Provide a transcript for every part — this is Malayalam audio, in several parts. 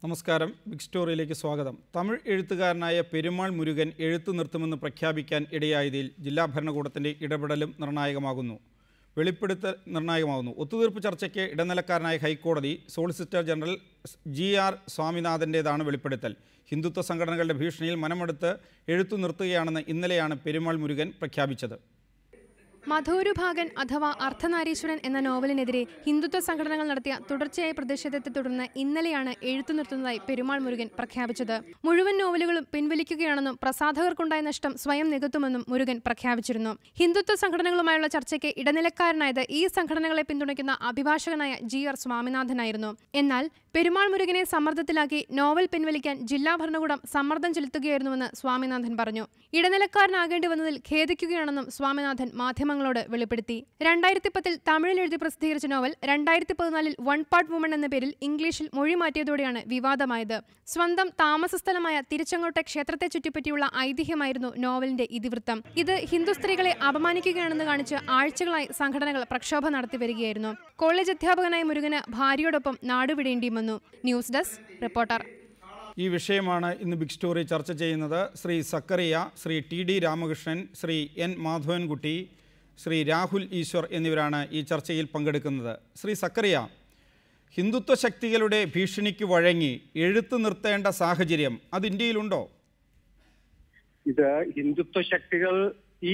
നമസ്കാരം. ബിഗ് സ്റ്റോറിയിലേക്ക് സ്വാഗതം. തമിഴ് എഴുത്തുകാരനായ പെരുമാൾ മുരുകൻ എഴുത്തു നിർത്തുമെന്ന് പ്രഖ്യാപിക്കാൻ ഇടയായതിൽ ജില്ലാ ഭരണകൂടത്തിൻ്റെ ഇടപെടലും നിർണായകമാകുന്നു. ഒത്തുതീർപ്പ് ചർച്ചയ്ക്ക് ഇടനിലക്കാരനായ ഹൈക്കോടതി സോളിസിറ്റർ ജനറൽ GR സ്വാമിനാഥൻ്റേതാണ് വെളിപ്പെടുത്തൽ. ഹിന്ദുത്വ സംഘടനകളുടെ ഭീഷണിയിൽ മനമെടുത്ത് എഴുത്തു നിർത്തുകയാണെന്ന് ഇന്നലെയാണ് പെരുമാൾ മുരുകൻ പ്രഖ്യാപിച്ചത്. മധൂരുഭാഗൻ അഥവാ അർദ്ധനാരീശ്വരൻ എന്ന നോവലിനെതിരെ ഹിന്ദുത്വ സംഘടനകൾ നടത്തിയ തുടർച്ചയായ പ്രതിഷേധത്തെ തുടർന്ന് ഇന്നലെയാണ് എഴുത്തു നിർത്തുന്നതായി പെരുമാൾ മുരുകൻ പ്രഖ്യാപിച്ചത്. മുഴുവൻ നോവലുകളും പിൻവലിക്കുകയാണെന്നും പ്രസാധകർക്കുണ്ടായ നഷ്ടം സ്വയം നികത്തുമെന്നും മുരുകൻ പ്രഖ്യാപിച്ചിരുന്നു. ഹിന്ദുത്വ സംഘടനകളുമായുള്ള ചർച്ചയ്ക്ക് ഇടനിലക്കാരനായത് ഈ സംഘടനകളെ പിന്തുണയ്ക്കുന്ന അഭിഭാഷകനായ GR സ്വാമിനാഥനായിരുന്നു. എന്നാൽ പെരുമാൾ മുരുകനെ സമ്മർദ്ദത്തിലാക്കി നോവൽ പിൻവലിക്കാൻ ജില്ലാ ഭരണകൂടം സമ്മർദ്ദം ചെലുത്തുകയായിരുന്നുവെന്ന് സ്വാമിനാഥൻ പറഞ്ഞു. ഇടനിലക്കാരനാകേണ്ടി വന്നതിൽ ഖേദിക്കുകയാണെന്നും സ്വാമിനാഥൻ മാധ്യമങ്ങളോട് വെളിപ്പെടുത്തി. 2010 തമിഴിൽ എഴുതി പ്രസിദ്ധീകരിച്ച നോവൽ 2014 വൺ പാർട്ട് വുമൺ എന്ന പേരിൽ ഇംഗ്ലീഷിൽ മൊഴി മാറ്റിയതോടെയാണ് വിവാദമായത്. സ്വന്തം താമസസ്ഥലമായ തിരുച്ചെങ്ങോട്ടെ ക്ഷേത്രത്തെ ചുറ്റിപ്പറ്റിയുള്ള ഐതിഹ്യമായിരുന്നു നോവലിന്റെ ഇതിവൃത്തം. ഇത് ഹിന്ദു സ്ത്രീകളെ അപമാനിക്കുകയാണെന്ന് കാണിച്ച് ആഴ്ചകളായി സംഘടനകൾ പ്രക്ഷോഭം നടത്തി വരികയായിരുന്നു. കോളേജ് അധ്യാപകനായ മുരുകന് ഭാര്യയോടൊപ്പം നാടുവിടേണ്ടി വന്നു. News desk reporter. ഈ വിഷയമാണ് ഇന്ന് ബിഗ് സ്റ്റോറി ചർച്ച ചെയ്യുന്നത്. ശ്രീ സക്കറിയ, ശ്രീ TD രാമകൃഷ്ണൻ, ശ്രീ N മാധവൻകുട്ടി, ശ്രീ രാഹുൽ ഈശ്വർ എന്നിവരാണ് ഈ ചർച്ചയിൽ പങ്കെടുക്കുന്നത്. ശ്രീ സക്കറിയ, ഹിന്ദുത്വ ശക്തികളുടെ ഭീഷണിക്ക് വഴങ്ങി എഴുത്തു നിർത്തേണ്ട സാഹചര്യം അത് ഇന്ത്യയിലുണ്ടോ? ഇത് ഹിന്ദുത്വ ശക്തികൾ,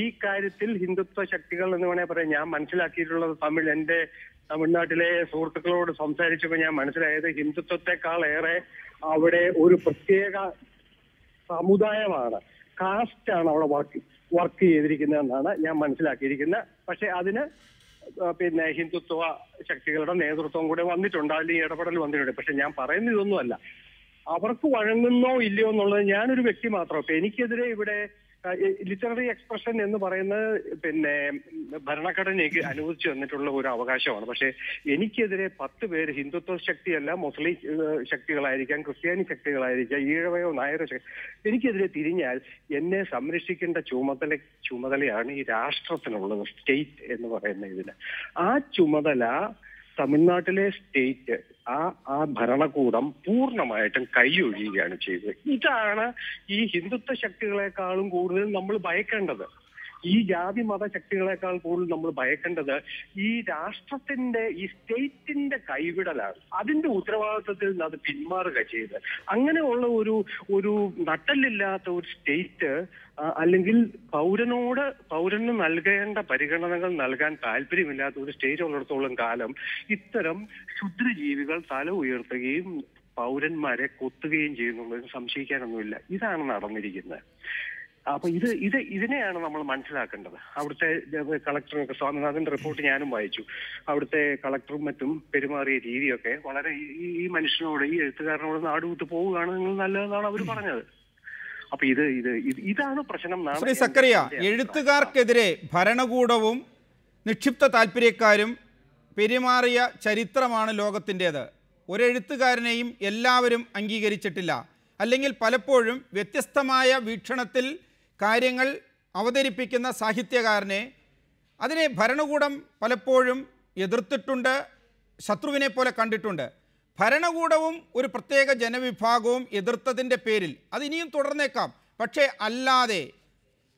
ഈ കാര്യത്തിൽ ഹിന്ദുത്വ ശക്തികൾ എന്ന് വേണമെങ്കിൽ പറയാം. ഞാൻ മനസ്സിലാക്കിയിട്ടുള്ളത് എൻ്റെ തമിഴ്നാട്ടിലെ സുഹൃത്തുക്കളോട് സംസാരിച്ചപ്പോൾ ഞാൻ മനസ്സിലായത് ഹിന്ദുത്വത്തെക്കാൾ ഏറെ അവിടെ ഒരു പ്രത്യേക സമുദായമാണ്, കാസ്റ്റാണ് അവിടെ വർക്ക് ചെയ്തിരിക്കുന്നതെന്നാണ് ഞാൻ മനസ്സിലാക്കിയിരിക്കുന്നത്. പക്ഷെ അതിന് ഹിന്ദുത്വ ശക്തികളുടെ നേതൃത്വം കൂടെ വന്നിട്ടുണ്ട്, അതിൽ ഇടപെടൽ വന്നിട്ടുണ്ട്. പക്ഷെ ഞാൻ പറയുന്നത് ഇതൊന്നുമല്ല, അവർക്ക് വഴങ്ങുന്നോ ഇല്ലയോ എന്നുള്ളത് ഞാനൊരു വ്യക്തി മാത്രം. ഇപ്പൊ എനിക്കെതിരെ ഇവിടെ ലിറ്റററി എക്സ്പ്രഷൻ എന്ന് പറയുന്നത് ഭരണഘടനയ്ക്ക് അനുവദിച്ചു തന്നിട്ടുള്ള ഒരു അവകാശമാണ്. പക്ഷെ എനിക്കെതിരെ 10 പേര് ഹിന്ദുത്വ ശക്തിയല്ല, മുസ്ലിം ശക്തികളായിരിക്കാം, ക്രിസ്ത്യാനി ശക്തികളായിരിക്കാം, ഈഴവയോ നായരോ എനിക്കെതിരെ തിരിഞ്ഞാൽ എന്നെ സംരക്ഷിക്കേണ്ട ചുമതലയാണ് ഈ രാഷ്ട്രത്തിനുള്ളത്, സ്റ്റേറ്റ് എന്ന് പറയുന്ന ഇതിന്. ആ ചുമതല തമിഴ്നാട്ടിലെ സ്റ്റേറ്റ്, ആ ഭരണകൂടം പൂർണ്ണമായിട്ടും കൈയൊഴിയുകയാണ് ചെയ്തത്. ഇതാണ് ഈ ഹിന്ദുത്വ ശക്തികളെക്കാളും കൂടുതൽ നമ്മൾ ഭയക്കേണ്ടത്. ഈ ജാതി മത ശക്തികളെക്കാൾ കൂടുതൽ നമ്മൾ ഭയക്കേണ്ടത് ഈ രാഷ്ട്രത്തിന്റെ, ഈ സ്റ്റേറ്റിന്റെ കൈവിടലാണ്. അതിന്റെ ഉത്തരവാദിത്വത്തിൽ നിന്ന് അത് പിന്മാറുക ചെയ്ത്, അങ്ങനെയുള്ള ഒരു നട്ടലില്ലാത്ത ഒരു സ്റ്റേറ്റ്, അല്ലെങ്കിൽ പൗരന് നൽകേണ്ട പരിഗണനകൾ നൽകാൻ താല്പര്യമില്ലാത്ത ഒരു സ്റ്റേറ്റ് ഉള്ളിടത്തോളം കാലം ഇത്തരം ക്ഷുദ്രജീവികൾ തല ഉയർത്തുകയും പൗരന്മാരെ കൊത്തുകയും ചെയ്യുന്നുള്ളതിന് സംശയിക്കാനൊന്നുമില്ല. ഇതാണ് നടന്നിരിക്കുന്നത്. അപ്പൊ ഇതിനെയാണ് നമ്മൾ മനസ്സിലാക്കേണ്ടത്. അവിടുത്തെ കളക്ടർ സ്വാമിനാഥന്റെ റിപ്പോർട്ട് ഞാനും വായിച്ചു. അവിടുത്തെ കളക്ടറും മറ്റും പെരുമാറിയ രീതിയൊക്കെ വളരെ ഈ മനുഷ്യനോട്, ഈ എഴുത്തുകാരനോട് നാടുവിട്ട് പോവുകയാണ് നിങ്ങൾ നല്ലതെന്നാണ് അവർ പറഞ്ഞത്. അപ്പൊ ഇതാണ് പ്രശ്നം. ശ്രീ സക്കറിയ, എഴുത്തുകാർക്കെതിരെ ഭരണകൂടവും നിക്ഷിപ്ത താല്പര്യക്കാരും പെരുമാറിയ ചരിത്രമാണ് ലോകത്തിൻ്റെത്. ഒരെഴുത്തുകാരനെയും എല്ലാവരും അംഗീകരിച്ചിട്ടില്ല. അല്ലെങ്കിൽ പലപ്പോഴും വ്യത്യസ്തമായ വീക്ഷണത്തിൽ കാര്യങ്ങൾ അവതരിപ്പിക്കുന്ന സാഹിത്യകാരനെ, അതിനെ ഭരണകൂടം പലപ്പോഴും എതിർത്തിട്ടുണ്ട്, ശത്രുവിനെ പോലെ കണ്ടിട്ടുണ്ട്. ഭരണകൂടവും ഒരു പ്രത്യേക ജനവിഭാഗവും എതിർത്തതിൻ്റെ പേരിൽ അതിനിയും തുടർന്നേക്കാം. പക്ഷേ അല്ലാതെ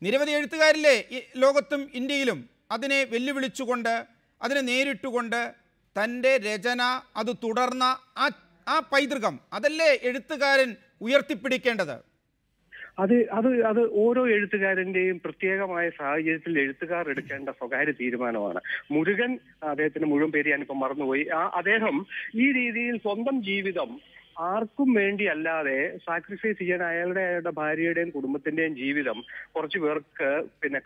നിരവധി എഴുത്തുകാരില്ലേ ഈ ലോകത്തും ഇന്ത്യയിലും അതിനെ വെല്ലുവിളിച്ചുകൊണ്ട്, അതിനെ നേരിട്ടുകൊണ്ട് തൻ്റെ രചന, അത് തുടർന്ന ആ പൈതൃകം, അതല്ലേ എഴുത്തുകാരൻ ഉയർത്തിപ്പിടിക്കേണ്ടത്? അത് ഓരോ എഴുത്തുകാരന്റെയും പ്രത്യേകമായ സാഹചര്യത്തിൽ എഴുത്തുകാർ എടുക്കേണ്ട സ്വകാര്യ തീരുമാനമാണ്. മുരുകൻ, അദ്ദേഹത്തിന്റെ മുഴുവൻ പേര് ഞാനിപ്പോ മറന്നുപോയി, അദ്ദേഹം ഈ രീതിയിൽ സ്വന്തം ജീവിതം ആർക്കും വേണ്ടി അല്ലാതെ സാക്രിഫൈസ് ചെയ്യാൻ അയാളുടെ ഭാര്യയുടെയും കുടുംബത്തിന്റെയും ജീവിതം കുറച്ചു പേർക്ക്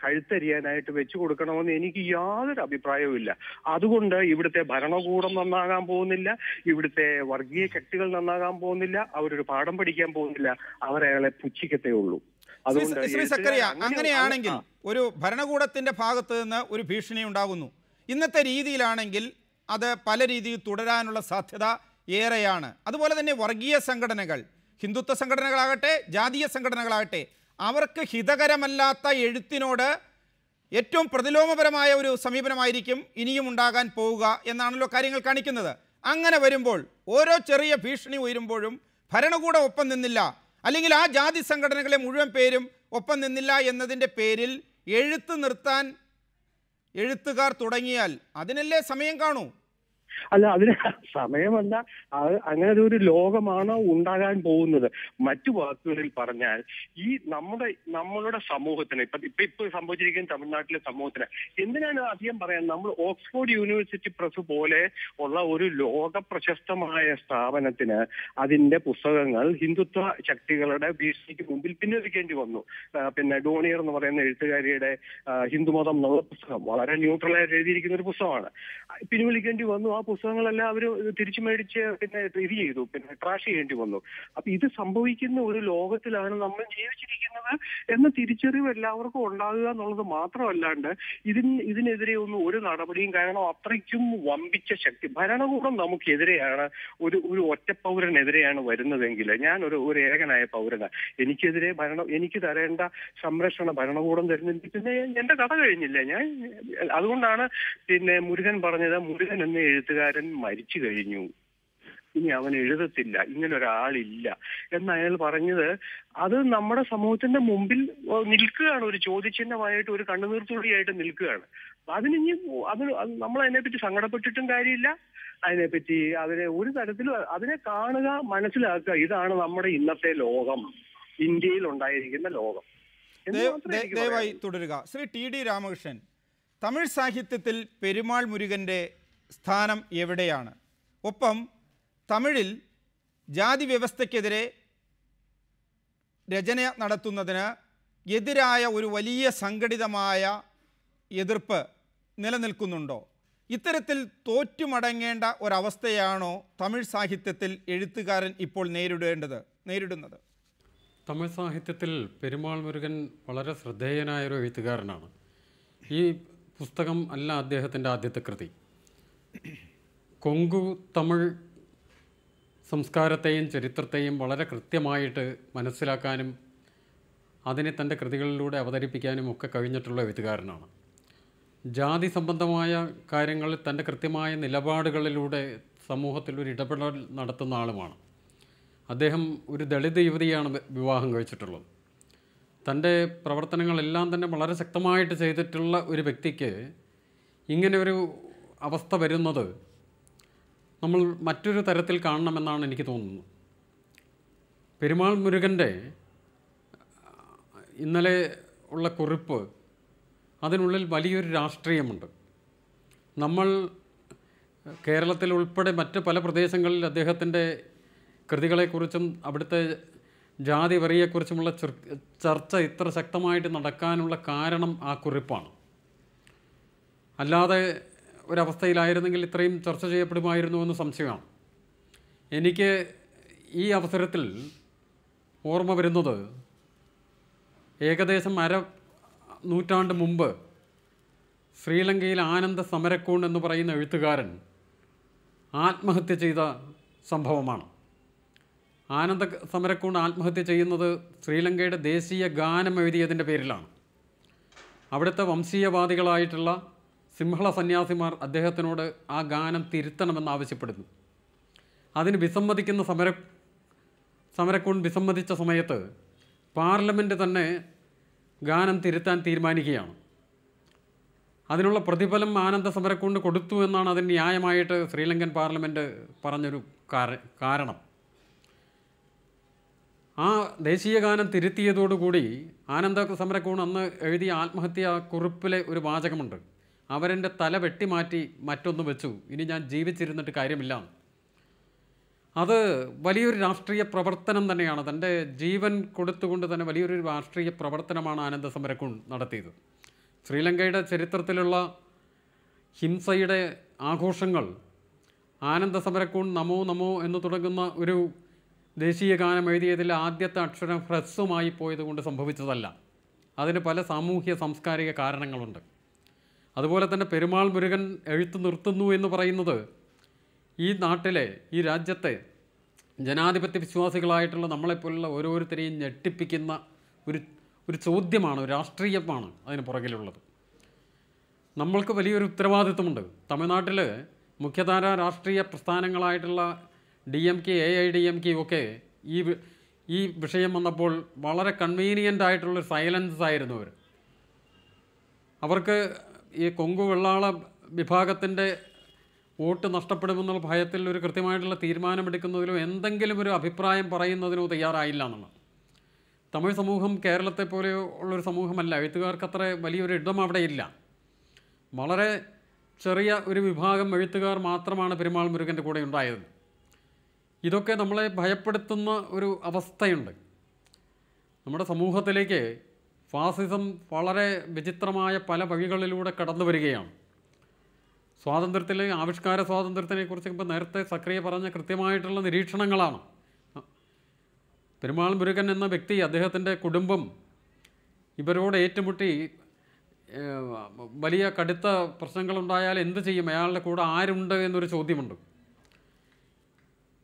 കഴുത്തരിയാനായിട്ട് വെച്ചു കൊടുക്കണമെന്ന് എനിക്ക് യാതൊരു അഭിപ്രായവുമില്ല. അതുകൊണ്ട് ഇവിടുത്തെ ഭരണകൂടം നന്നാകാൻ പോകുന്നില്ല, ഇവിടുത്തെ വർഗീയ ശക്തികൾ നന്നാകാൻ പോകുന്നില്ല, അവരൊരു പാഠം പഠിക്കാൻ പോകുന്നില്ല, അവരയാളെ പുച്ഛിക്കത്തേ ഉള്ളൂ. ശ്രീ സക്കറിയ, അങ്ങനെയാണെങ്കിൽ ഒരു ഭരണകൂടത്തിന്റെ ഭാഗത്ത് നിന്ന് ഒരു ഭീഷണി ഉണ്ടാകുന്നു. ഇന്നത്തെ രീതിയിലാണെങ്കിൽ അത് പല രീതിയിൽ തുടരാനുള്ള സാധ്യത ഏറെയാണ്. അതുപോലെ തന്നെ വർഗീയ സംഘടനകൾ, ഹിന്ദുത്വ സംഘടനകളാകട്ടെ ജാതീയ സംഘടനകളാകട്ടെ, അവർക്ക് ഹിതകരമല്ലാത്ത എഴുത്തിനോട് ഏറ്റവും പ്രതിലോമപരമായ ഒരു സമീപനമായിരിക്കും ഇനിയും ഉണ്ടാകാൻ പോവുക എന്നാണല്ലോ കാര്യങ്ങൾ കാണിക്കുന്നത്. അങ്ങനെ വരുമ്പോൾ ഓരോ ചെറിയ ഭീഷണി ഉയരുമ്പോഴും ഭരണകൂടം ഒപ്പം നിന്നില്ല, അല്ലെങ്കിൽ ആ ജാതി സംഘടനകളെ മുഴുവൻ പേരും ഒപ്പം നിന്നില്ല എന്നതിൻ്റെ പേരിൽ എഴുത്ത് നിർത്താൻ എഴുത്തുകാർ തുടങ്ങിയാൽ അതിനല്ലേ സമയം കാണൂ? അല്ല, അതിന് സമയമല്ല, അത് അങ്ങനെ ഒരു ലോകമാണ് ഉണ്ടാകാൻ പോകുന്നത്. മറ്റു വാക്കുകളിൽ പറഞ്ഞാൽ ഈ നമ്മളുടെ സമൂഹത്തിന് ഇപ്പൊ സംഭവിച്ചിരിക്കുന്ന തമിഴ്നാട്ടിലെ സമൂഹത്തിന് എന്തിനാണ് അധികം പറയാൻ, നമ്മൾ ഓക്സ്ഫോർഡ് യൂണിവേഴ്സിറ്റി പ്രസ് പോലെ ഉള്ള ഒരു ലോക പ്രശസ്തമായ സ്ഥാപനത്തിന് അതിന്റെ പുസ്തകങ്ങൾ ഹിന്ദുത്വ ശക്തികളുടെ ഭീഷണിക്ക് മുമ്പിൽ പിൻവലിക്കേണ്ടി വന്നു. പിന്നെ ഡോണിയർ എന്ന് പറയുന്ന എഴുത്തുകാരിയുടെ ഹിന്ദുമതം എന്നുള്ള പുസ്തകം വളരെ ന്യൂട്രലായിട്ട് എഴുതിയിരിക്കുന്ന ഒരു പുസ്തകമാണ്. പിൻവലിക്കേണ്ടി വന്നു. ആ പുസ്തകങ്ങളെല്ലാം അവർ തിരിച്ചു മേടിച്ച് പിന്നെ ഇത് ചെയ്തു, പിന്നെ ട്രാഷ് ചെയ്യേണ്ടി വന്നു. അപ്പൊ ഇത് സംഭവിക്കുന്ന ഒരു ലോകത്തിലാണ് നമ്മൾ ജീവിച്ചിരിക്കുന്നത് എന്ന തിരിച്ചറിവ് എല്ലാവർക്കും ഉണ്ടാകുക എന്നുള്ളത് മാത്രമല്ലാണ്ട് ഇതിനെതിരെ ഒന്നും ഒരു നടപടിയും, കാരണം അത്രയ്ക്കും വമ്പിച്ച ശക്തി ഭരണകൂടം നമുക്കെതിരെയാണ്. ഒരു ഒറ്റ പൗരനെതിരെയാണ് വരുന്നതെങ്കിൽ, ഞാൻ ഒരു ഏകനായ പൗരനാണ്, എനിക്കെതിരെ എനിക്ക് തരേണ്ട സംരക്ഷണ ഭരണകൂടം തരുന്നില്ല, പിന്നെ എന്റെ കഥ കഴിഞ്ഞില്ല. അതുകൊണ്ടാണ് പിന്നെ മുരുകൻ പറഞ്ഞത്, മുരുകൻ എന്ന എഴുത്തുകാരൻ മരിച്ചു കഴിഞ്ഞു, ഇനി അവൻ എഴുതത്തില്ല, ഇങ്ങനെ ഒരാളില്ല എന്ന് അയാൾ പറഞ്ഞത്. അത് നമ്മുടെ സമൂഹത്തിന്റെ മുമ്പിൽ നിൽക്കുകയാണ്, ഒരു ചോദ്യചിഹ്നമായിട്ട്, ഒരു കണ്ണുനീർത്തുള്ളിയായിട്ട് നിൽക്കുകയാണ്. അതിനി നമ്മൾ അതിനെപ്പറ്റി സങ്കടപ്പെട്ടിട്ടും കാര്യമില്ല. അതിനെ ഒരു തരത്തിലും അതിനെ കാണുക, മനസ്സിലാക്കുക, ഇതാണ് നമ്മുടെ ഇന്നത്തെ ലോകം, ഇന്ത്യയിൽ ഉണ്ടായിരിക്കുന്ന ലോകം. ദയവായി തുടരുക. ശ്രീ ടി.ഡി. രാമകൃഷ്ണൻ, തമിഴ് സാഹിത്യത്തിൽ പെരുമാൾ മുരുകൻ്റെ സ്ഥാനം എവിടെയാണ്? ഒപ്പം തമിഴിൽ ജാതി വ്യവസ്ഥയ്ക്കെതിരെ രചന നടത്തുന്നതിന് എതിരായ ഒരു വലിയ സംഘടിതമായ എതിർപ്പ് നിലനിൽക്കുന്നുണ്ടോ? ഇത്തരത്തിൽ തോറ്റുമടങ്ങേണ്ട ഒരവസ്ഥയാണോ തമിഴ് സാഹിത്യത്തിൽ എഴുത്തുകാരൻ ഇപ്പോൾ നേരിടുന്നത്? തമിഴ് സാഹിത്യത്തിൽ പെരുമാൾ മുരുകൻ വളരെ ശ്രദ്ധേയനായൊരു എഴുത്തുകാരനാണ്. ഈ പുസ്തകം അല്ല അദ്ദേഹത്തിൻ്റെ ആദ്യത്തെ കൃതി. കൊങ്കു തമിഴ് സംസ്കാരത്തെയും ചരിത്രത്തെയും വളരെ കൃത്യമായിട്ട് മനസ്സിലാക്കാനും അതിനെ തൻ്റെ കൃതികളിലൂടെ അവതരിപ്പിക്കാനും ഒക്കെ കഴിഞ്ഞിട്ടുള്ള എഴുത്തുകാരനാണ്. ജാതി സംബന്ധമായ കാര്യങ്ങളിൽ തൻ്റെ കൃത്യമായ നിലപാടുകളിലൂടെ സമൂഹത്തിൽ ഒരു ഇടപെടൽ നടത്തുന്ന ആളുമാണ്. അദ്ദേഹം ഒരു ദളിത് യുവതിയാണ് വിവാഹം കഴിച്ചിട്ടുള്ളത്. തൻ്റെ പ്രവർത്തനങ്ങളെല്ലാം തന്നെ വളരെ ശക്തമായിട്ട് ചെയ്തിട്ടുള്ള ഒരു വ്യക്തിക്ക് ഇങ്ങനെ ഒരു അവസ്ഥ വരുന്നത് നമ്മൾ മറ്റൊരു തരത്തിൽ കാണണമെന്നാണ് എനിക്ക് തോന്നുന്നത്. പെരുമാൾ മുരുകൻ്റെ ഇന്നലെ ഉള്ള കുറിപ്പ്, അതിനുള്ളിൽ വലിയൊരു രാഷ്ട്രീയമുണ്ട്. നമ്മൾ കേരളത്തിൽ ഉൾപ്പെടെ മറ്റ് പല പ്രദേശങ്ങളിൽ അദ്ദേഹത്തിൻ്റെ കൃതികളെക്കുറിച്ചും അവിടുത്തെ ജാതി വെറിയെക്കുറിച്ചുമുള്ള ചർച്ച ഇത്ര ശക്തമായിട്ട് നടക്കാനുള്ള കാരണം ആ കുറിപ്പാണ്. അല്ലാതെ ഒരവസ്ഥയിലായിരുന്നെങ്കിൽ ഇത്രയും ചർച്ച ചെയ്യപ്പെടുമായിരുന്നു എന്ന് സംശയമാണ്. എനിക്ക് ഈ അവസരത്തിൽ ഓർമ്മ വരുന്നത്, ഏകദേശം നൂറ്റാണ്ട് മുമ്പ് ശ്രീലങ്കയിൽ ആനന്ദ സമരക്കൂൺ എന്ന് പറയുന്ന എഴുത്തുകാരൻ ആത്മഹത്യ ചെയ്ത സംഭവമാണ്. ആനന്ദ സമരക്കൂൺ ആത്മഹത്യ ചെയ്യുന്നത് ശ്രീലങ്കയുടെ ദേശീയ ഗാനം എഴുതിയതിൻ്റെ പേരിലാണ്. അവിടുത്തെ വംശീയവാദികളായിട്ടുള്ള സിംഹള സന്യാസിമാർ അദ്ദേഹത്തിനോട് ആ ഗാനം തിരുത്തണമെന്നാവശ്യപ്പെടുന്നു. അതിന് വിസമ്മതിക്കുന്ന സമരക്കൂൺ വിസമ്മതിച്ച സമയത്ത് പാർലമെൻറ്റ് തന്നെ ഗാനം തിരുത്താൻ തീരുമാനിക്കുകയാണ്. അതിനുള്ള പ്രതിഫലം ആനന്ദ സമരക്കൂണിന് കൊടുത്തു എന്നാണ് അതിന് ന്യായമായിട്ട് ശ്രീലങ്കൻ പാർലമെൻറ്റ് പറഞ്ഞൊരു കാരണം. ആ ദേശീയ ഗാനം തിരുത്തിയതോടുകൂടി ആനന്ദ സമരക്കൂൺ അന്ന് എഴുതിയ ആത്മഹത്യാ കുറിപ്പിലെ ഒരു വാചകമുണ്ട്, അവരെൻ്റെ തല വെട്ടിമാറ്റി മറ്റൊന്ന് വെച്ചു, ഇനി ഞാൻ ജീവിച്ചിരുന്നിട്ട് കാര്യമില്ല. അത് വലിയൊരു രാഷ്ട്രീയ പ്രവർത്തനം തന്നെയാണ്. തൻ്റെ ജീവൻ കൊടുത്തുകൊണ്ട് തന്നെ വലിയൊരു രാഷ്ട്രീയ പ്രവർത്തനമാണ് ആനന്ദ സമരക്കൂൺ നടത്തിയത്. ശ്രീലങ്കയുടെ ചരിത്രത്തിലുള്ള ഹിംസയുടെ ആഘോഷങ്ങൾ ആനന്ദ സമരക്കൂൺ നമോ നമോ എന്ന് തുടങ്ങുന്ന ഒരു ദേശീയ ഗാനം എഴുതിയതിൽ ആദ്യത്തെ അക്ഷരം ഹ്രസ്വമായി പോയതുകൊണ്ട് സംഭവിച്ചതല്ല. അതിന് പല സാമൂഹ്യ സാംസ്കാരിക കാരണങ്ങളുണ്ട്. അതുപോലെ തന്നെ പെരുമാൾ മുരുകൻ എഴുത്ത് നിർത്തുന്നു എന്ന് പറയുന്നത് ഈ നാട്ടിലെ, ഈ രാജ്യത്തെ ജനാധിപത്യ വിശ്വാസികളായിട്ടുള്ള നമ്മളെപ്പോലുള്ള ഓരോരുത്തരെയും ഞെട്ടിപ്പിക്കുന്ന ഒരു ചോദ്യമാണ്, ഒരു രാഷ്ട്രീയമാണ് അതിന് പുറകിലുള്ളത്. നമ്മൾക്ക് വലിയൊരു ഉത്തരവാദിത്വമുണ്ട്. തമിഴ്നാട്ടിൽ മുഖ്യധാര രാഷ്ട്രീയ പ്രസ്ഥാനങ്ങളായിട്ടുള്ള DMK, AIDMK ഒക്കെ ഈ വിഷയം വന്നപ്പോൾ വളരെ കൺവീനിയൻ്റ് ആയിട്ടുള്ളൊരു സൈലൻസ് ആയിരുന്നു അവർക്ക് ഈ കൊങ്കു വെള്ളാള വിഭാഗത്തിൻ്റെ വോട്ട് നഷ്ടപ്പെടുമെന്നുള്ള ഭയത്തിൽ ഒരു കൃത്യമായിട്ടുള്ള തീരുമാനമെടുക്കുന്നതിലോ എന്തെങ്കിലും ഒരു അഭിപ്രായം പറയുന്നതിനോ തയ്യാറായില്ല എന്നുള്ളത്. തമിഴ് സമൂഹം കേരളത്തെ പോലെ ഉള്ളൊരു സമൂഹമല്ല. എഴുത്തുകാർക്ക് അത്ര വലിയൊരു ഇടം അവിടെ ഇല്ല. വളരെ ചെറിയ ഒരു വിഭാഗം എഴുത്തുകാർ മാത്രമാണ് പെരുമാൾ മുരുകൻ്റെ കൂടെ ഉണ്ടായത്. ഇതൊക്കെ നമ്മളെ ഭയപ്പെടുത്തുന്ന ഒരു അവസ്ഥയുണ്ട്. നമ്മുടെ സമൂഹത്തിലേക്ക് ഫാസിസം വളരെ വിചിത്രമായ പല വഴികളിലൂടെ കടന്നു വരികയാണ്. സ്വാതന്ത്ര്യത്തിലെ ആവിഷ്കാര സ്വാതന്ത്ര്യത്തിനെക്കുറിച്ച് ഇപ്പോൾ നേരത്തെ സക്രിയ പറഞ്ഞ കൃത്യമായിട്ടുള്ള നിരീക്ഷണങ്ങളാണ്. പെരുമാൾ മുരുകൻ എന്ന വ്യക്തി, അദ്ദേഹത്തിൻ്റെ കുടുംബം ഇവരോട് ഏറ്റുമുട്ടി വലിയ കടുത്ത പ്രശ്നങ്ങളുണ്ടായാൽ എന്ത് ചെയ്യും, അയാളുടെ കൂടെ ആരുണ്ട് എന്നൊരു ചോദ്യമുണ്ട്.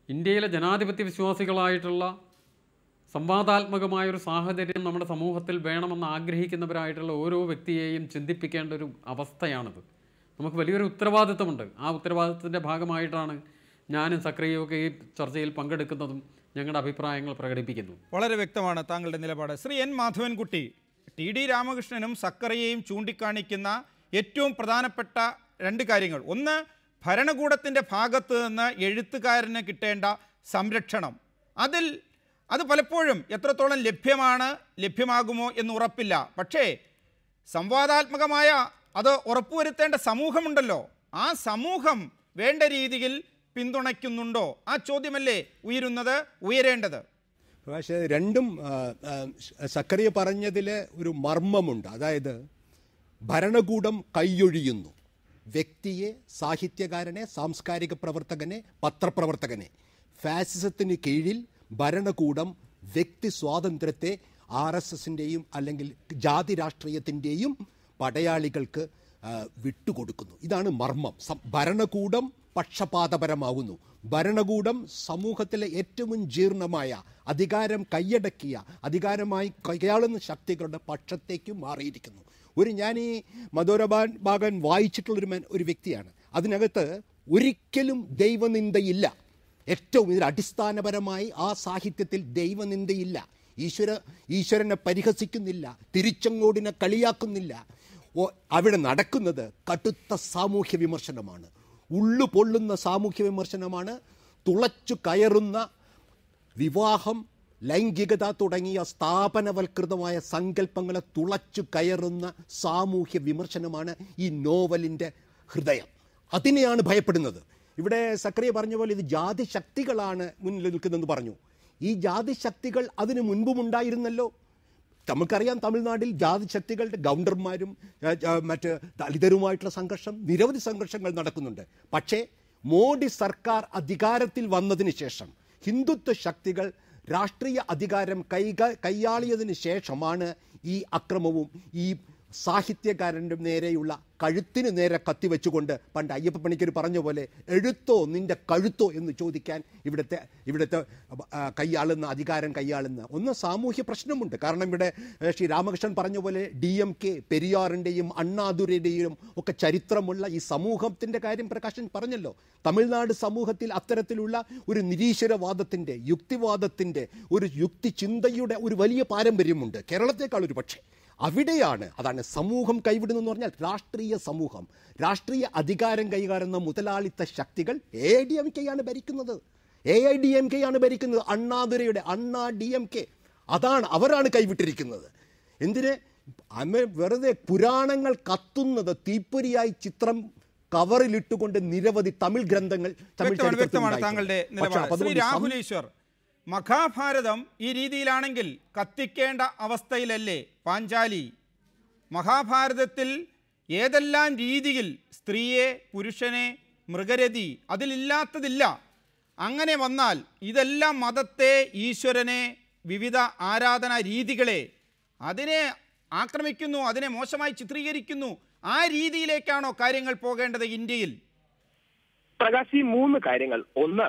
ഇന്ത്യയിലെ ജനാധിപത്യ വിശ്വാസികളായിട്ടുള്ള സംവാദാത്മകമായൊരു സാഹചര്യം നമ്മുടെ സമൂഹത്തിൽ വേണമെന്ന് ആഗ്രഹിക്കുന്നവരായിട്ടുള്ള ഓരോ വ്യക്തിയെയും ചിന്തിപ്പിക്കേണ്ട ഒരു അവസ്ഥയാണിത്. നമുക്ക് വലിയൊരു ഉത്തരവാദിത്വമുണ്ട്. ആ ഉത്തരവാദിത്വത്തിൻ്റെ ഭാഗമായിട്ടാണ് ഞാനും സക്രിയയൊക്കെ ഈ ചർച്ചയിൽ പങ്കെടുക്കുന്നതും ഞങ്ങളുടെ അഭിപ്രായങ്ങൾ പ്രകടിപ്പിക്കുന്നു. വളരെ വ്യക്തമാണ് താങ്കളുടെ നിലപാട്. ശ്രീ എൻ മാധവൻകുട്ടി, ടി രാമകൃഷ്ണനും സക്കറിയയും ചൂണ്ടിക്കാണിക്കുന്ന ഏറ്റവും പ്രധാനപ്പെട്ട രണ്ട് കാര്യങ്ങൾ: ഒന്ന്, ഭരണകൂടത്തിൻ്റെ ഭാഗത്ത് നിന്ന് എഴുത്തുകാരന് കിട്ടേണ്ട സംരക്ഷണം. അത് പലപ്പോഴും എത്രത്തോളം ലഭ്യമാകുമോ എന്ന് ഉറപ്പില്ല. പക്ഷേ സംവാദാത്മകമായ അത് ഉറപ്പുവരുത്തേണ്ട സമൂഹമുണ്ടല്ലോ, ആ സമൂഹം വേണ്ട രീതിയിൽ പിന്തുണയ്ക്കുന്നുണ്ടോ? ആ ചോദ്യമല്ലേ ഉയരേണ്ടത്? പക്ഷേ രണ്ടും സക്കറിയ പറഞ്ഞതിൽ ഒരു മർമ്മമുണ്ട്. അതായത് ഭരണകൂടം കൈയൊഴിയുന്നു വ്യക്തിയെ, സാഹിത്യകാരനെ, സാംസ്കാരിക പ്രവർത്തകനെ, പത്രപ്രവർത്തകനെ. ഫാസിസത്തിന് കീഴിൽ ഭരണകൂടം വ്യക്തി സ്വാതന്ത്ര്യത്തെ RSSൻ്റെയും അല്ലെങ്കിൽ ജാതി രാഷ്ട്രീയത്തിൻ്റെയും പടയാളികൾക്ക് വിട്ടുകൊടുക്കുന്നു. ഇതാണ് മർമ്മം. ഭരണകൂടം പക്ഷപാതപരമാകുന്നു. ഭരണകൂടം സമൂഹത്തിലെ ഏറ്റവും ജീർണമായ, അധികാരം കൈയടക്കിയ, അധികാരമായി കൈയാളുന്ന ശക്തികളുടെ പക്ഷത്തേക്ക് മാറിയിരിക്കുന്നു. ഞാൻ ഈ മധുരഭാഗൻ വായിച്ചിട്ടുള്ളൊരു ഒരു വ്യക്തിയാണ്. അതിനകത്ത് ഒരിക്കലും ദൈവനിന്ദയില്ല. ഏറ്റവും ഇതിൽ അടിസ്ഥാനപരമായി ആ സാഹിത്യത്തിൽ ദൈവനിന്ദയില്ല. ഈശ്വരനെ പരിഹസിക്കുന്നില്ല, തിരിച്ചങ്ങോടിനെ കളിയാക്കുന്നില്ല. അവിടെ നടക്കുന്നത് കടുത്ത സാമൂഹ്യ വിമർശനമാണ്, ഉള്ളു പൊള്ളുന്ന സാമൂഹ്യ വിമർശനമാണ്. തുളച്ചു കയറുന്ന വിവാഹം, ലൈംഗികത തുടങ്ങിയ സ്ഥാപനവൽകൃതമായ സങ്കല്പങ്ങളെ തുളച്ചു കയറുന്ന സാമൂഹ്യ വിമർശനമാണ് ഈ നോവലിൻ്റെ ഹൃദയം. അതിനെയാണ് ഭയപ്പെടുന്നത്. ഇവിടെ സക്രിയ പറഞ്ഞ പോലെ ഇത് ജാതി ശക്തികളാണ് മുന്നിൽ നിൽക്കുന്നതെന്ന് പറഞ്ഞു. ഈ ജാതി ശക്തികൾ അതിനു മുൻപും ഉണ്ടായിരുന്നല്ലോ. നമുക്കറിയാം, തമിഴ്നാട്ടിൽ ജാതി ശക്തികളുടെ ഗവർണർമാരും മറ്റ് ദളിതരുമായിട്ടുള്ള സംഘർഷം, നിരവധി സംഘർഷങ്ങൾ നടക്കുന്നുണ്ട്. പക്ഷേ മോഡി സർക്കാർ അധികാരത്തിൽ വന്നതിന് ശേഷം ഹിന്ദുത്വ ശക്തികൾ രാഷ്ട്രീയ അധികാരം കൈയാളിയതിന് ശേഷമാണ് ഈ അക്രമവും ഈ സാഹിത്യകാരൻ്റെ നേരെയുള്ള കഴുത്തിന് നേരെ കത്തിവെച്ചുകൊണ്ട് പണ്ട് അയ്യപ്പ പണിക്കർ പറഞ്ഞ പോലെ എഴുത്തോ നിന്റെ കഴുത്തോ എന്ന് ചോദിക്കാൻ ഇവിടുത്തെ അധികാരം കൈയാളുന്ന സാമൂഹ്യ പ്രശ്നമുണ്ട്. കാരണം ഇവിടെ ശ്രീ രാമകൃഷ്ണൻ പറഞ്ഞ പോലെ DMK, പെരിയാറിൻ്റെയും അണ്ണാദുരയുടെയും ഒക്കെ ചരിത്രമുള്ള ഈ സമൂഹത്തിൻ്റെ കാര്യം പ്രകാശൻ പറഞ്ഞല്ലോ. തമിഴ്നാട് സമൂഹത്തിൽ അത്തരത്തിലുള്ള ഒരു നിരീശ്വരവാദത്തിൻ്റെ, യുക്തിവാദത്തിൻ്റെ, ഒരു യുക്തി ചിന്തയുടെ ഒരു വലിയ പാരമ്പര്യമുണ്ട് കേരളത്തെക്കാൾ ഒരു പക്ഷേ. അതാണ് സമൂഹം കൈവിടുന്നെന്ന് പറഞ്ഞാൽ രാഷ്ട്രീയ സമൂഹം, രാഷ്ട്രീയ അധികാരം കൈകാറുന്ന മുതലാളിത്ത ശക്തികൾ AIDMK ആണ് ഭരിക്കുന്നത്. അണ്ണാദുരയുടെ DMK അവരാണ് കൈവിട്ടിരിക്കുന്നത്. എന്തിന്? വെറുതെ പുരാണങ്ങൾ കത്തുന്നത് തീപ്പൊരിയായി ചിത്രം കവറിലിട്ടുകൊണ്ട് നിരവധി തമിഴ് ഗ്രന്ഥങ്ങൾ താങ്കളുടെ രാഹുൽ ഈശ്വർ, മഹാഭാരതം ഈ രീതിയിലാണെങ്കിൽ കത്തിക്കേണ്ട അവസ്ഥയിലല്ലേ പാഞ്ചാലി? മഹാഭാരതത്തിൽ ഏതെല്ലാം രീതിയിൽ സ്ത്രീയെ, പുരുഷനെ, മൃഗരതി അതിലില്ലാത്തതില്ല. അങ്ങനെ വന്നാൽ ഇതെല്ലാം മതത്തെ, ഈശ്വരനെ, വിവിധ ആരാധനാ രീതികളെ അതിനെ ആക്രമിക്കുന്നു, അതിനെ മോശമായി ചിത്രീകരിക്കുന്നു. ആ രീതിയിലേക്കാണോ കാര്യങ്ങൾ പോകേണ്ടത് ഇന്ത്യയിൽ? പ്രകാശ്, ഈ 3 കാര്യങ്ങൾ. ഒന്ന്,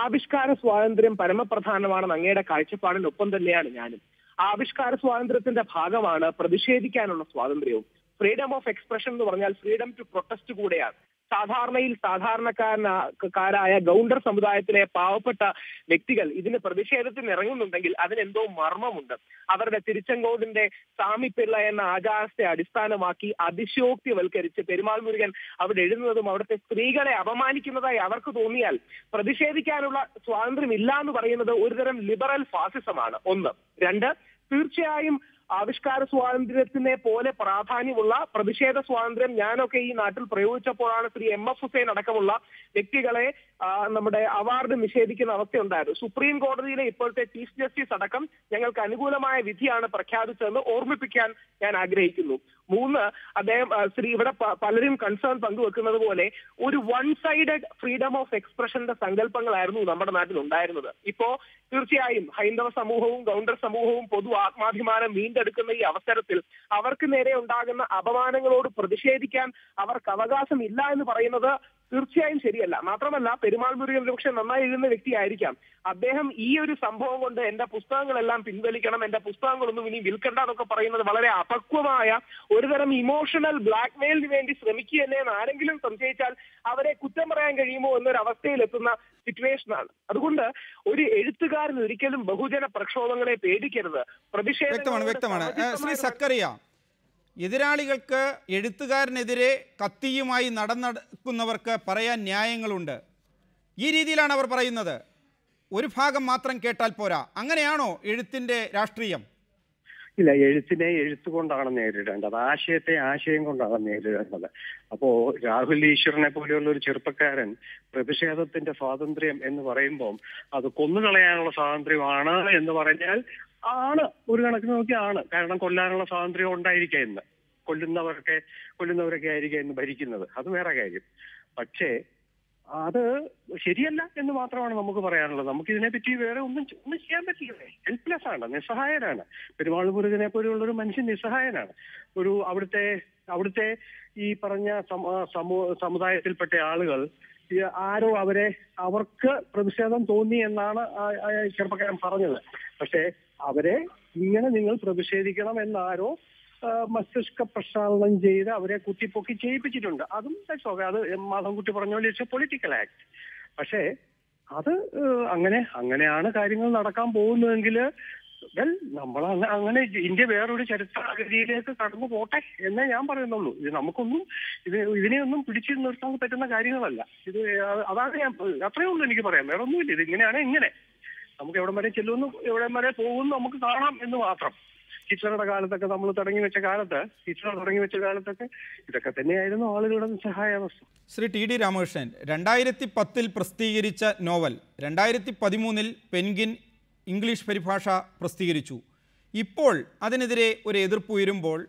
ആവിഷ്കാര സ്വാതന്ത്ര്യം പരമപ്രധാനമാണെന്ന് അങ്ങയുടെ കാഴ്ചപ്പാടിനൊപ്പം തന്നെയാണ് ഞാനും. ആവിഷ്കാര സ്വാതന്ത്ര്യത്തിന്റെ ഭാഗമാണ് പ്രതിഷേധിക്കാനുള്ള സ്വാതന്ത്ര്യവും. ഫ്രീഡം ഓഫ് എക്സ്പ്രഷൻ എന്ന് പറഞ്ഞാൽ ഫ്രീഡം ടു പ്രൊട്ടസ്റ്റ് കൂടെയാണ്. സാധാരണയിൽ സാധാരണക്കാരായ ഗൗണ്ടർ സമുദായത്തിലെ പാവപ്പെട്ട വ്യക്തികൾ ഇതിന് പ്രതിഷേധത്തിന് ഇറങ്ങുന്നുണ്ടെങ്കിൽ അതിനെന്തോ മർമ്മമുണ്ട്. അവരുടെ തിരുച്ചെങ്കോടിന്റെ സാമിപ്പിള്ള എന്ന ആചാരത്തെ അടിസ്ഥാനമാക്കി അതിശയോക്തിവൽക്കരിച്ച് പെരുമാൾ മുരുകൻ അവിടെ എഴുതുന്നതും അവിടുത്തെ സ്ത്രീകളെ അപമാനിക്കുന്നതായി അവർക്ക് തോന്നിയാൽ പ്രതിഷേധിക്കാനുള്ള സ്വാതന്ത്ര്യം ഇല്ല എന്ന് പറയുന്നത് ഒരുതരം ലിബറൽ ഫാസിസമാണ്. ഒന്ന്. രണ്ട്, തീർച്ചയായും ആവിഷ്കാര സ്വാതന്ത്ര്യത്തിനെ പോലെ പ്രാധാന്യമുള്ള പ്രതിഷേധ സ്വാതന്ത്ര്യം ഞാനൊക്കെ ഈ നാട്ടിൽ പ്രയോഗിച്ചപ്പോഴാണ് ശ്രീ MF ഹുസൈൻ അടക്കമുള്ള വ്യക്തികളെ നമ്മുടെ അവാർഡ് നിഷേധിക്കുന്ന അവസ്ഥയുണ്ടായത്. സുപ്രീം കോടതിയിലെ ഇപ്പോഴത്തെ ചീഫ് ജസ്റ്റിസ് അടക്കം ഞങ്ങൾക്ക് അനുകൂലമായ വിധിയാണ് പ്രഖ്യാപിച്ചതെന്ന് ഓർമ്മിപ്പിക്കാൻ ഞാൻ ആഗ്രഹിക്കുന്നു. മൂന്ന്, അദ്ദേഹം ഇവിടെ പലരും കൺസേൺ പങ്കുവെക്കുന്നത് പോലെ ഒരു വൺ സൈഡഡ് ഫ്രീഡം ഓഫ് എക്സ്പ്രഷന്റെ സങ്കല്പങ്ങളായിരുന്നു നമ്മുടെ നാട്ടിൽ ഉണ്ടായിരുന്നത്. ഇപ്പോ തീർച്ചയായും ഹൈന്ദവ സമൂഹവും ഗൗണ്ടർ സമൂഹവും പൊതു ആത്മാഭിമാനം വീണ്ടെടുക്കുന്ന ഈ അവസരത്തിൽ അവർക്ക് നേരെ ഉണ്ടാകുന്ന അപമാനങ്ങളോട് പ്രതിഷേധിക്കാൻ അവർക്ക് അവകാശമില്ല എന്ന് പറയുന്നത് തീർച്ചയായും ശരിയല്ല. മാത്രമല്ല, പെരുമാൾ മുരുകൻ പക്ഷെ നന്നായി എഴുതുന്ന വ്യക്തിയായിരിക്കാം. അദ്ദേഹം ഈ ഒരു സംഭവം കൊണ്ട് എന്റെ പുസ്തകങ്ങളെല്ലാം പിൻവലിക്കണം, എന്റെ പുസ്തകങ്ങളൊന്നും ഇനി വിൽക്കണ്ട എന്നൊക്കെ പറയുന്നത് വളരെ അപക്വമായ ഒരുതരം ഇമോഷണൽ ബ്ലാക്ക്മെയിലിന് വേണ്ടി ശ്രമിക്കുകയല്ലേ എന്ന് ആരെങ്കിലും സംശയിച്ചാൽ അവരെ കുറ്റം പറയാൻ കഴിയുമോ എന്നൊരു അവസ്ഥയിലെത്തുന്ന സിറ്റുവേഷനാണ്. അതുകൊണ്ട് ഒരു എഴുത്തുകാരൻ ഒരിക്കലും ബഹുജന പ്രക്ഷോഭങ്ങളെ പേടിക്കരുത്. വ്യക്തമാണ്. ശ്രീ സക്കറിയ, എതിരാളികൾക്ക് എഴുത്തുകാരനെതിരെ കത്തിയുമായി നടക്കുന്നവർക്ക് പറയാൻ ന്യായങ്ങളുണ്ട്. ഈ രീതിയിലാണ് അവർ പറയുന്നത്. ഒരു ഭാഗം മാത്രം കേട്ടാൽ പോരാ. അങ്ങനെയാണോ എഴുത്തിൻ്റെ രാഷ്ട്രീയം? ഇല്ല, എഴുത്തിനെ എഴുത്തുകൊണ്ടാണ് നേരിടേണ്ടത്, ആശയത്തെ ആശയം കൊണ്ടാണ് നേരിടേണ്ടത്. അപ്പോ രാഹുൽ ഈശ്വറിനെ പോലെയുള്ള ഒരു ചെറുപ്പക്കാരൻ പ്രതിഷേധത്തിന്റെ സ്വാതന്ത്ര്യം എന്ന് പറയുമ്പോൾ അത് കൊന്നുകളയാനുള്ള സ്വാതന്ത്ര്യമാണ് എന്ന് പറഞ്ഞാൽ ആണ്, ഒരു കണക്കിന് നോക്കിയാണ്. കാരണം കൊല്ലാനുള്ള സ്വാതന്ത്ര്യം ഉണ്ടായിരിക്കാം ഇന്ന്, കൊല്ലുന്നവരൊക്കെ ആയിരിക്കാം ഇന്ന് ഭരിക്കുന്നത്, അത് വേറെ കാര്യം. പക്ഷേ അത് ശരിയല്ല എന്ന് മാത്രമാണ് നമുക്ക് പറയാനുള്ളത്. നമുക്ക് ഇതിനെപ്പറ്റി വേറെ ഒന്നും ചെയ്യാൻ പറ്റില്ലേ. ഹെൽപ്ലെസ് ആണ്, നിസ്സഹായനാണ്. പെരുമാൾ മുരുകനെ പോലെയുള്ള ഒരു മനുഷ്യൻ നിസ്സഹായനാണ്. അവിടുത്തെ ഈ പറഞ്ഞ സമുദായത്തിൽപ്പെട്ട ആളുകൾ ആരോ അവർക്ക് പ്രതിഷേധം തോന്നി എന്നാണ് ചെറുപ്പക്കാരൻ പറഞ്ഞത്. പക്ഷെ അവരെ ഇങ്ങനെ നിങ്ങൾ പ്രതിഷേധിക്കണം എന്നാരോ മസ്തിഷ്ക പ്രക്ഷാളനം ചെയ്ത് അവരെ കുത്തിപ്പൊക്കി ചെയ്യിപ്പിച്ചിട്ടുണ്ട്. അതും അത് മാധവൻകുട്ടി പറഞ്ഞ പോലെ ഇറ്റ്സ് എ പൊളിറ്റിക്കൽ ആക്ട്. പക്ഷേ അത് അങ്ങനെയാണ് കാര്യങ്ങൾ നടക്കാൻ പോകുന്നതെങ്കിൽ നമ്മൾ അങ്ങനെ ഇന്ത്യ വേറൊരു ചരിത്രഗതിയിലേക്ക് കടന്നു പോട്ടെ എന്നേ ഞാൻ പറയുന്നുള്ളൂ. ഇതിനെയൊന്നും പിടിച്ചു നിർത്താൻ പറ്റുന്ന കാര്യങ്ങളല്ല ഇത്. അതാണ് അത്രയേ ഉള്ളൂ എനിക്ക് പറയാം, വേറെ ഒന്നുമില്ല. ഇതിങ്ങനെയാണ് ഇങ്ങനെ. നമുക്ക് എവിടം വരെ ചെല്ലുമെന്ന് എവിടം വരെ പോകുമെന്ന് നമുക്ക് കാണാം എന്ന് മാത്രം. ഹിറ്റ്ലറുടെ കാലത്തൊക്കെ ഹിറ്റ്ലർ തുടങ്ങി വെച്ച കാലത്തൊക്കെ ഇതൊക്കെ തന്നെയായിരുന്നു ആളുകളുടെ നിസ്സഹായാവസ്ഥ. ശ്രീ TD രാമകൃഷ്ണൻ, 2010 പ്രസിദ്ധീകരിച്ച നോവൽ 2013 പെൻഗ്വിൻ ഇംഗ്ലീഷ് പരിഭാഷ പ്രസിദ്ധീകരിച്ചു. ഇപ്പോൾ അതിനെതിരെ ഒരു എതിർപ്പ് ഉയരുമ്പോൾ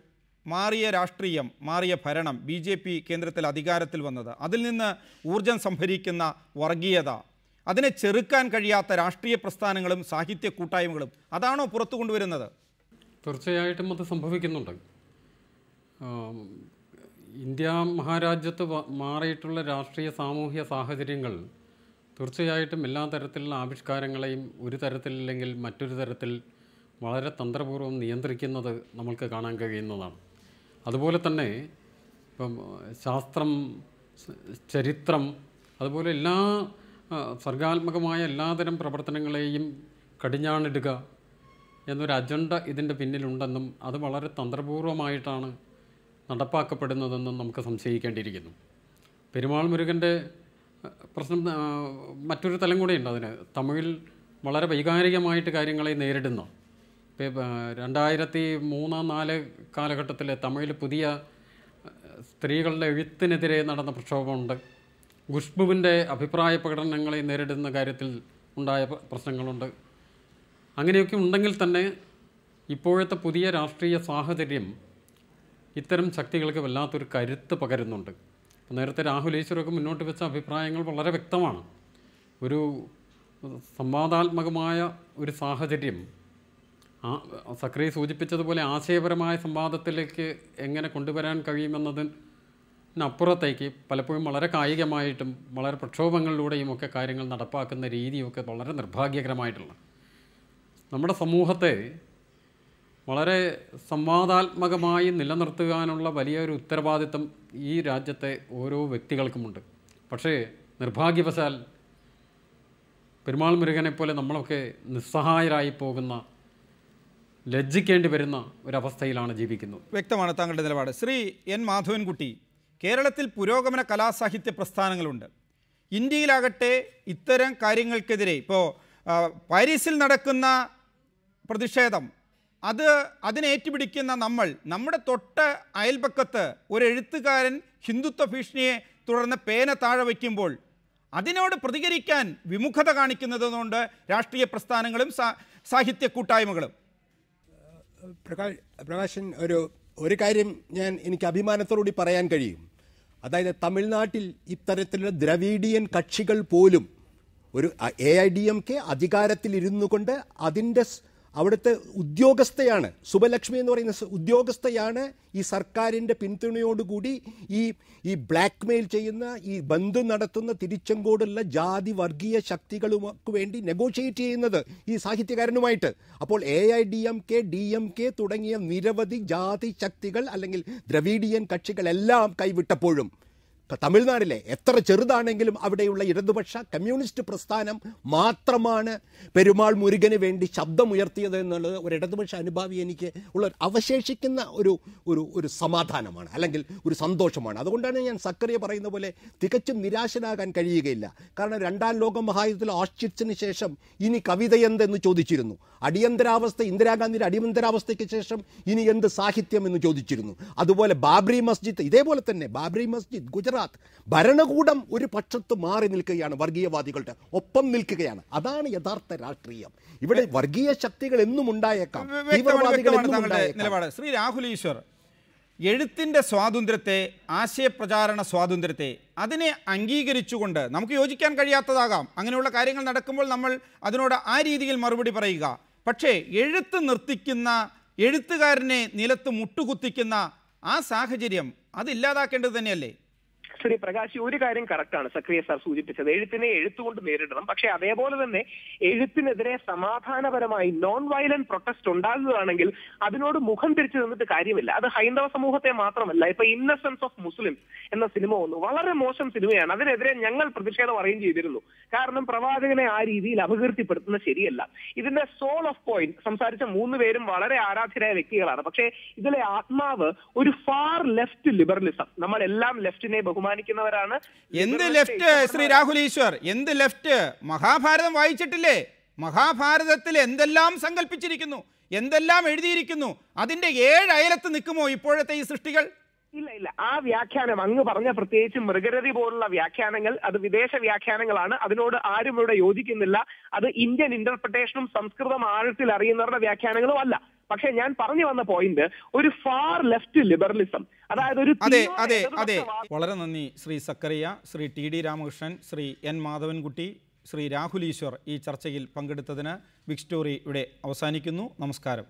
മാറിയ രാഷ്ട്രീയം, മാറിയ ഭരണം, BJP കേന്ദ്രത്തിൽ അധികാരത്തിൽ വന്നത്, അതിൽ നിന്ന് ഊർജം സംഭരിക്കുന്ന വർഗീയത, അതിനെ ചെറുക്കാൻ കഴിയാത്ത രാഷ്ട്രീയ പ്രസ്ഥാനങ്ങളും സാഹിത്യ കൂട്ടായ്മകളും അതാണോ പുറത്തു കൊണ്ടുവരുന്നത്? തീർച്ചയായിട്ടും അത് സംഭവിക്കുന്നുണ്ട്. ഇന്ത്യ മഹാരാജ്യത്ത് മാറിയിട്ടുള്ള രാഷ്ട്രീയ സാമൂഹ്യ സാഹചര്യങ്ങൾ തീർച്ചയായിട്ടും എല്ലാ തരത്തിലുള്ള ആവിഷ്കാരങ്ങളെയും ഒരു തരത്തിലില്ലെങ്കിൽ മറ്റൊരു തരത്തിൽ വളരെ തന്ത്രപൂർവ്വം നിയന്ത്രിക്കുന്നത് നമ്മൾക്ക് കാണാൻ കഴിയുന്നതാണ്. അതുപോലെ തന്നെ ഇപ്പം ശാസ്ത്രം, ചരിത്രം, അതുപോലെ എല്ലാ സർഗാത്മകമായ എല്ലാതരം പ്രവർത്തനങ്ങളെയും കടിഞ്ഞാണിടുക എന്നൊരു അജണ്ട ഇതിൻ്റെ പിന്നിലുണ്ടെന്നും അത് വളരെ തന്ത്രപൂർവമായിട്ടാണ് നടപ്പാക്കപ്പെടുന്നതെന്നും നമുക്ക് സംശയിക്കേണ്ടിയിരിക്കുന്നു. പെരുമാൾ മുരുകൻ്റെ പ്രശ്നം മറ്റൊരു തലം കൂടെയുണ്ട്. അതിന് തമിഴിൽ വളരെ വൈകാരികമായിട്ട് കാര്യങ്ങളെ നേരിടുന്നു. ഇപ്പോൾ 2003-2004 കാലഘട്ടത്തിൽ തമിഴിൽ പുതിയ സ്ത്രീകളുടെ എഴുത്തിനെതിരെ നടന്ന പ്രക്ഷോഭമുണ്ട്. ഖുഷ്ബുവിൻ്റെ അഭിപ്രായ പ്രകടനങ്ങളെ നേരിടുന്ന കാര്യത്തിൽ ഉണ്ടായ പ്രശ്നങ്ങളുണ്ട്. അങ്ങനെയൊക്കെ ഉണ്ടെങ്കിൽ തന്നെ ഇപ്പോഴത്തെ പുതിയ രാഷ്ട്രീയ സാഹചര്യം ഇത്തരം ശക്തികൾക്ക് വല്ലാത്തൊരു കരുത്ത് പകരുന്നുണ്ട്. നേരത്തെ രാഹുൽ ഈശ്വറൊക്കെ മുന്നോട്ട് വെച്ച അഭിപ്രായങ്ങൾ വളരെ വ്യക്തമാണ്. ഒരു സംവാദാത്മകമായ ഒരു സാഹചര്യം, സക്രിയ സൂചിപ്പിച്ചതുപോലെ ആശയപരമായ സംവാദത്തിലേക്ക് എങ്ങനെ കൊണ്ടുവരാൻ കഴിയുമെന്നതിനപ്പുറത്തേക്ക് പലപ്പോഴും വളരെ കായികമായിട്ടും വളരെ പ്രക്ഷോഭങ്ങളിലൂടെയും ഒക്കെ കാര്യങ്ങൾ നടപ്പാക്കുന്ന രീതിയൊക്കെ വളരെ നിർഭാഗ്യകരമായിട്ടുള്ള, നമ്മുടെ സമൂഹത്തെ വളരെ സംവാദാത്മകമായി നിലനിർത്തുവാനുള്ള വലിയൊരു ഉത്തരവാദിത്തം ഈ രാജ്യത്തെ ഓരോ വ്യക്തികൾക്കുമുണ്ട്. പക്ഷേ നിർഭാഗ്യവശാൽ പെരുമാൾ മുരുകനെ പോലെ നമ്മളൊക്കെ നിസ്സഹായരായി പോകുന്ന, ലജ്ജിക്കേണ്ടി വരുന്ന ഒരവസ്ഥയിലാണ് ജീവിക്കുന്നത്. വ്യക്തമാണ് താങ്കളുടെ നിലപാട്. ശ്രീ എൻ മാധവൻകുട്ടി, കേരളത്തിൽ പുരോഗമന കലാസാഹിത്യ പ്രസ്ഥാനങ്ങളുണ്ട്. ഇന്ത്യയിലാകട്ടെ ഇത്തരം കാര്യങ്ങൾക്കെതിരെ ഇപ്പോൾ പാരീസിൽ നടക്കുന്ന പ്രതിഷേധം, അതിനെ ഏറ്റുപിടിക്കുന്ന നമ്മുടെ തൊട്ട് അയൽപക്കത്ത് ഒരു എഴുത്തുകാരൻ ഹിന്ദുത്വ ഭീഷണിയെ തുടർന്ന് പേന താഴെ വയ്ക്കുമ്പോൾ അതിനോട് പ്രതികരിക്കാൻ വിമുഖത കാണിക്കുന്നതുകൊണ്ട് രാഷ്ട്രീയ പ്രസ്ഥാനങ്ങളും സാഹിത്യ കൂട്ടായ്മകളും. പ്രകാശൻ, ഒരു കാര്യം എനിക്ക് അഭിമാനത്തോടുകൂടി പറയാൻ കഴിയും. അതായത് തമിഴ്നാട്ടിൽ ഇത്തരത്തിലുള്ള ദ്രവീഡിയൻ കക്ഷികൾ പോലും ഒരു AIDMK അധികാരത്തിലിരുന്നു കൊണ്ട് അവിടുത്തെ ഉദ്യോഗസ്ഥയാണ്, സുബലക്ഷ്മി എന്ന് പറയുന്ന ഉദ്യോഗസ്ഥയാണ് ഈ സർക്കാരിൻ്റെ പിന്തുണയോടുകൂടി ഈ ബ്ലാക്ക് മെയിൽ ചെയ്യുന്ന, ഈ ബന്ദ് നടത്തുന്ന തിരിച്ചങ്കോടുള്ള ജാതി വർഗീയ ശക്തികൾക്ക് വേണ്ടി നെഗോഷിയേറ്റ് ചെയ്യുന്നത് ഈ സാഹിത്യകാരനുമായിട്ട്. അപ്പോൾ AIDMK, DMK തുടങ്ങിയ നിരവധി ജാതി ശക്തികൾ അല്ലെങ്കിൽ ദ്രവീഡിയൻ കക്ഷികളെല്ലാം കൈവിട്ടപ്പോഴും തമിഴ്നാട്ടിലെ എത്ര ചെറുതാണെങ്കിലും അവിടെയുള്ള ഇടതുപക്ഷ കമ്മ്യൂണിസ്റ്റ് പ്രസ്ഥാനം മാത്രമാണ് പെരുമാൾ മുരുകന് വേണ്ടി ശബ്ദമുയർത്തിയത് എന്നുള്ളത് ഒരു ഇടതുപക്ഷ അനുഭാവി എനിക്ക് ഉള്ള അവശേഷിക്കുന്ന ഒരു സമാധാനമാണ്, അല്ലെങ്കിൽ ഒരു സന്തോഷമാണ്. അതുകൊണ്ടാണ് ഞാൻ സക്കറിയ പറയുന്ന പോലെ തികച്ചും നിരാശനാകാൻ കഴിയുകയില്ല. കാരണം രണ്ടാം ലോക മഹായുദ്ധത്തിൽ ഓഷ്വിറ്റ്സിന് ശേഷം ഇനി കവിത എന്തെന്ന് ചോദിച്ചിരുന്നു. അടിയന്തരാവസ്ഥ, ഇന്ദിരാഗാന്ധിയുടെ അടിയന്തരാവസ്ഥയ്ക്ക് ശേഷം ഇനി എന്ത് സാഹിത്യം എന്ന് ചോദിച്ചിരുന്നു. അതുപോലെ ബാബ്രി മസ്ജിദ്, ഇതേപോലെ തന്നെ ബാബ്രി മസ്ജിദ്, ഗുജറാത്ത് ഭരണകൂടം ഒരു പക്ഷത്ത് മാറി നിൽക്കുകയാണ്, വർഗീയവാദികളുടെ ഒപ്പം നിൽക്കുകയാണ്. അതാണ് യഥാർത്ഥ രാഷ്ട്രീയം. ഇവിടെ വർഗീയ ശക്തികൾ എന്നും ഉണ്ടായേക്കാം, നിലപാട്. ശ്രീ രാഹുൽ ഈശ്വർ, എഴുത്തിൻ്റെ സ്വാതന്ത്ര്യത്തെ, ആശയപ്രചാരണ സ്വാതന്ത്ര്യത്തെ, അതിനെ അംഗീകരിച്ചുകൊണ്ട് നമുക്ക് യോജിക്കാൻ കഴിയാത്തതാകാം. അങ്ങനെയുള്ള കാര്യങ്ങൾ നടക്കുമ്പോൾ നമ്മൾ അതിനോട് ആ രീതിയിൽ മറുപടി പറയുക. പക്ഷേ എഴുത്ത് നിർത്തിക്കുന്ന, എഴുത്തുകാരനെ നിലത്ത് മുട്ടുകുത്തിക്കുന്ന ആ സാഹചര്യം അതില്ലാതാക്കേണ്ടത് തന്നെയല്ലേ? ശ്രീ പ്രകാശ്, ഒരു കാര്യം കറക്റ്റാണ് സക്രിയ സാർ സൂചിപ്പിച്ചത്. എഴുത്തിനെ എഴുത്തുകൊണ്ട് നേരിടണം. പക്ഷെ അതേപോലെ തന്നെ എഴുത്തിനെതിരെ സമാധാനപരമായി നോൺ വയലന്റ് പ്രൊട്ടസ്റ്റ് ഉണ്ടാകുകയാണെങ്കിൽ അതിനോട് മുഖം തിരിച്ചു നിന്നിട്ട് കാര്യമില്ല. അത് ഹൈന്ദവ സമൂഹത്തെ മാത്രമല്ല. ഇപ്പൊ ഇന്നസെൻസ് ഓഫ് മുസ്ലിംസ് എന്ന സിനിമ വന്നു, വളരെ മോശം സിനിമയാണ്. അതിനെതിരെ ഞങ്ങൾ പ്രതിഷേധം അറേഞ്ച് ചെയ്തിരുന്നു. കാരണം പ്രവാചകനെ ആ രീതിയിൽ അപകീർത്തിപ്പെടുത്തുന്നത് ശരിയല്ല. ഇതിന്റെ സോൾ ഓഫ് പോയിന്റ് സംസാരിച്ച 3 പേരും വളരെ ആരാധ്യരായ വ്യക്തികളാണ്. പക്ഷേ ഇതിലെ ആത്മാവ് ഒരു ഫാർ ലെഫ്റ്റ് ലിബറലിസം, നമ്മളെല്ലാം ലെഫ്റ്റിനെ ബഹുമാനിക്കുന്നവരാണ്. എന്ത് ലെഫ്റ്റ് ശ്രീ രാഹുൽ ഈശ്വർ, എന്ത് ലെഫ്റ്റ്? മഹാഭാരതം വായിച്ചിട്ടില്ലേ? മഹാഭാരതത്തിൽ എന്തെല്ലാം സങ്കല്പിച്ചിരിക്കുന്നു, എന്തെല്ലാം എഴുതിയിരിക്കുന്നു. അതിന്റെ 7 അയലത്ത് നിൽക്കുമോ ഇപ്പോഴത്തെ ഈ സൃഷ്ടികൾ? ഇല്ല. ആ വ്യാഖ്യാനം അങ്ങ് പറഞ്ഞ, പ്രത്യേകിച്ച് മൃഗരതി പോലുള്ള വ്യാഖ്യാനങ്ങൾ, അത് വിദേശ വ്യാഖ്യാനങ്ങളാണ്. അതിനോട് ആരും ഇവിടെ യോജിക്കുന്നില്ല. അത് ഇന്ത്യൻ ഇന്റർപ്രിട്ടേഷനും സംസ്കൃതം ആഴത്തിൽ അറിയുന്നവരുടെ വ്യാഖ്യാനങ്ങളും അല്ല. പക്ഷെ ഞാൻ പറഞ്ഞു വന്ന പോയിന്റ് ഒരു ഫാർ ലെഫ്റ്റ് ലിബറലിസം, അതായത് ഒരു അതെ. വളരെ നന്ദി ശ്രീ സക്കറിയ, ശ്രീ TD രാമകൃഷ്ണൻ, ശ്രീ എൻ മാധവൻകുട്ടി, ശ്രീ രാഹുൽ ഈശ്വർ ഈ ചർച്ചയിൽ പങ്കെടുത്തതിന്. ബിഗ് സ്റ്റോറി ഇവിടെ അവസാനിക്കുന്നു. നമസ്കാരം.